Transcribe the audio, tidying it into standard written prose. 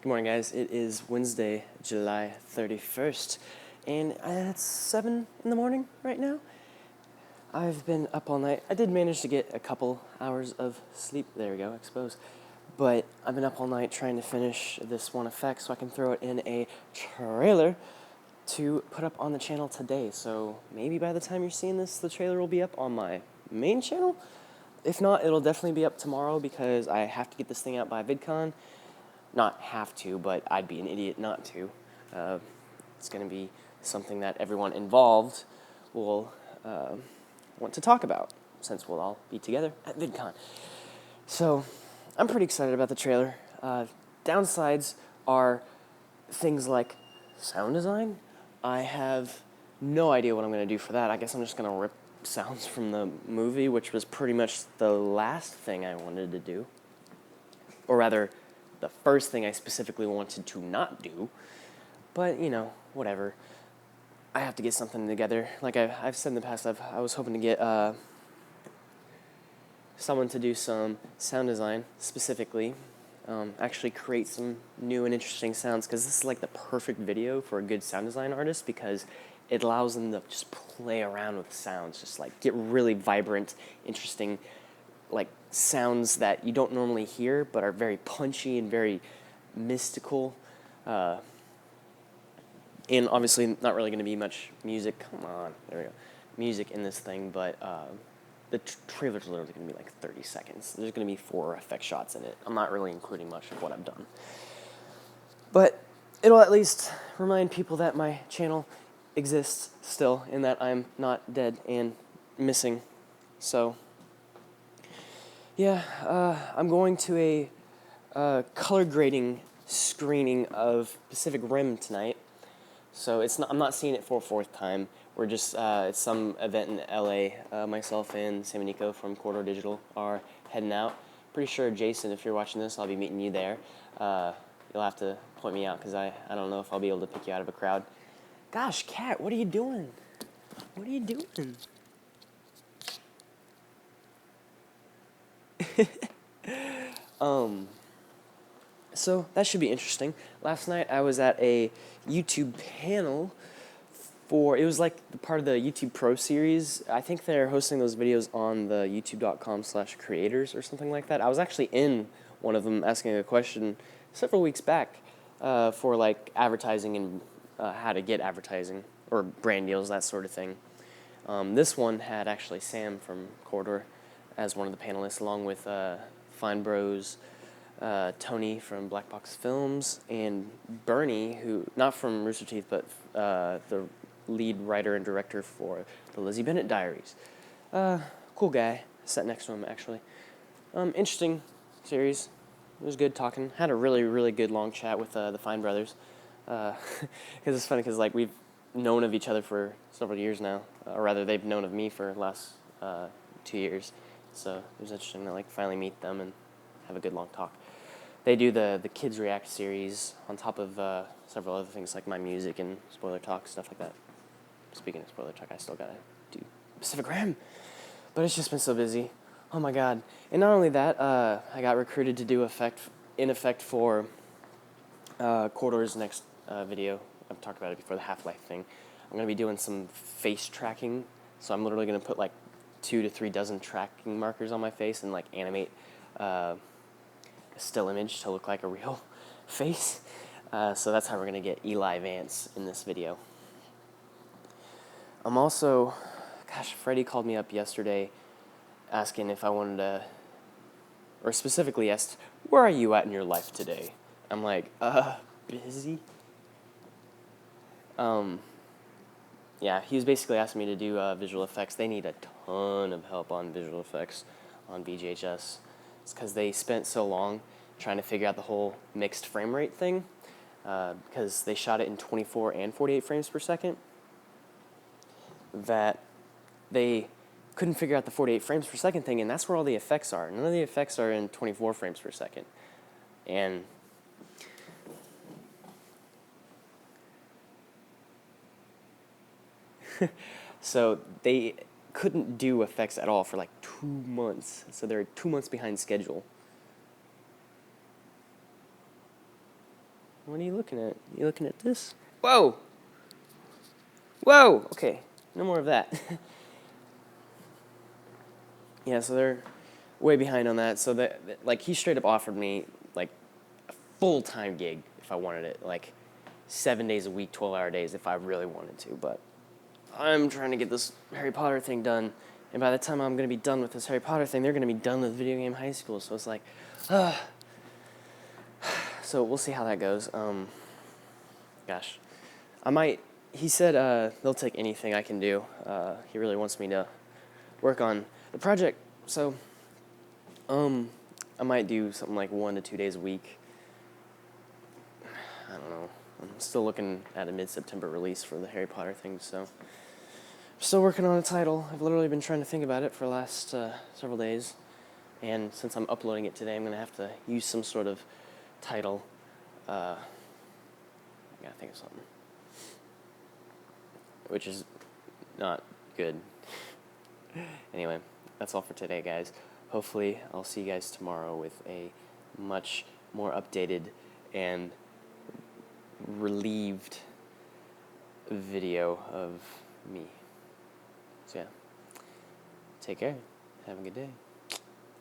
Good morning, guys. It is Wednesday, July 31st, and it's 7 in the morning right now. I've been up all night. I did manage to get a couple hours of sleep. There we go, expose. But I've been up all night trying to finish this one effect so I can throw it in a trailer to put up on the channel today. So maybe by the time you're seeing this, the trailer will be up on my main channel. If not, it'll definitely be up tomorrow because I have to get this thing out by VidCon. Not have to, but I'd be an idiot not to. It's going to be something that everyone involved will want to talk about, since we'll all be together at VidCon. So, I'm pretty excited about the trailer. Downsides are things like sound design. I have no idea what I'm going to do for that. I guess I'm just going to rip sounds from the movie, which was pretty much the last thing I wanted to do. Or rather, the first thing I specifically wanted to not do. But, you know, whatever. I have to get something together. Like I've said in the past, I was hoping to get someone to do some sound design specifically. Actually create some new and interesting sounds, because this is like the perfect video for a good sound design artist, because it allows them to just play around with sounds, just like get really vibrant, interesting, like sounds that you don't normally hear but are very punchy and very mystical. And obviously not really going to be much music. Come on, there we go. Music in this thing, but the trailer's literally going to be like 30 seconds. There's going to be 4 effect shots in it. I'm not really including much of what I've done. But it'll at least remind people that my channel exists still, and that I'm not dead and missing. So, yeah, I'm going to a color grading screening of Pacific Rim tonight. So I'm not seeing it for a 4th time. We're just, it's some event in LA. Myself and Sam and Nico from Corridor Digital are heading out. Pretty sure, Jason, if you're watching this, I'll be meeting you there. You'll have to point me out, because I don't know if I'll be able to pick you out of a crowd. Gosh, Cat, what are you doing? What are you doing? So that should be interesting. Last night I was at a YouTube panel it was like part of the YouTube Pro series. I think they're hosting those videos on the youtube.com/creators or something like that. I was actually in one of them asking a question several weeks back for like advertising and how to get advertising or brand deals, that sort of thing. This one had actually Sam from Corridor as one of the panelists, along with Fine Bros, Tony from Black Box Films, and Bernie, who, not from Rooster Teeth, but the lead writer and director for the Lizzie Bennett Diaries. Cool guy. Sat next to him, actually. Interesting series. It was good talking. Had a really, really good long chat with the Fine Brothers. Because it's funny, because like we've known of each other for several years now. Or rather, they've known of me for the last 2 years. So it was interesting to like finally meet them and have a good long talk. They do the Kids React series on top of several other things like my music and spoiler talk, stuff like that. Speaking of spoiler talk, I still gotta do Pacific Rim, but it's just been so busy. Oh my god! And not only that, I got recruited to do in effect for Corridor's next video. I've talked about it before, the Half-Life thing. I'm gonna be doing some face tracking, so I'm literally gonna put like 2 to 3 dozen tracking markers on my face and like animate a still image to look like a real face. So that's how we're gonna get Eli Vance in this video. I'm also, gosh, Freddie called me up yesterday asking if I wanted to, or specifically asked, where are you at in your life today? I'm like, busy? Yeah, he was basically asking me to do visual effects. They need a ton of help on visual effects on VGHS. It's because they spent so long trying to figure out the whole mixed frame rate thing, because they shot it in 24 and 48 frames per second, that they couldn't figure out the 48 frames per second thing, and that's where all the effects are. None of the effects are in 24 frames per second. And so they couldn't do effects at all for like 2 months. So they're 2 months behind schedule. What are you looking at? You looking at this? Whoa! Whoa! Okay, no more of that. Yeah, so they're way behind on that. So like, he straight up offered me like a full-time gig if I wanted it, like 7 days a week, 12-hour days if I really wanted to. But I'm trying to get this Harry Potter thing done, and by the time I'm gonna be done with this Harry Potter thing, they're gonna be done with Video Game High School. So it's like, so we'll see how that goes. Gosh, I might. He said they'll take anything I can do. He really wants me to work on the project, so I might do something like 1 to 2 days a week. I don't know. I'm still looking at a mid-September release for the Harry Potter thing, so I'm still working on a title. I've literally been trying to think about it for the last several days, and since I'm uploading it today, I'm gonna have to use some sort of title. I gotta think of something, which is not good. Anyway, that's all for today, guys. Hopefully, I'll see you guys tomorrow with a much more updated and relieved video of me. So yeah, take care. Have a good day.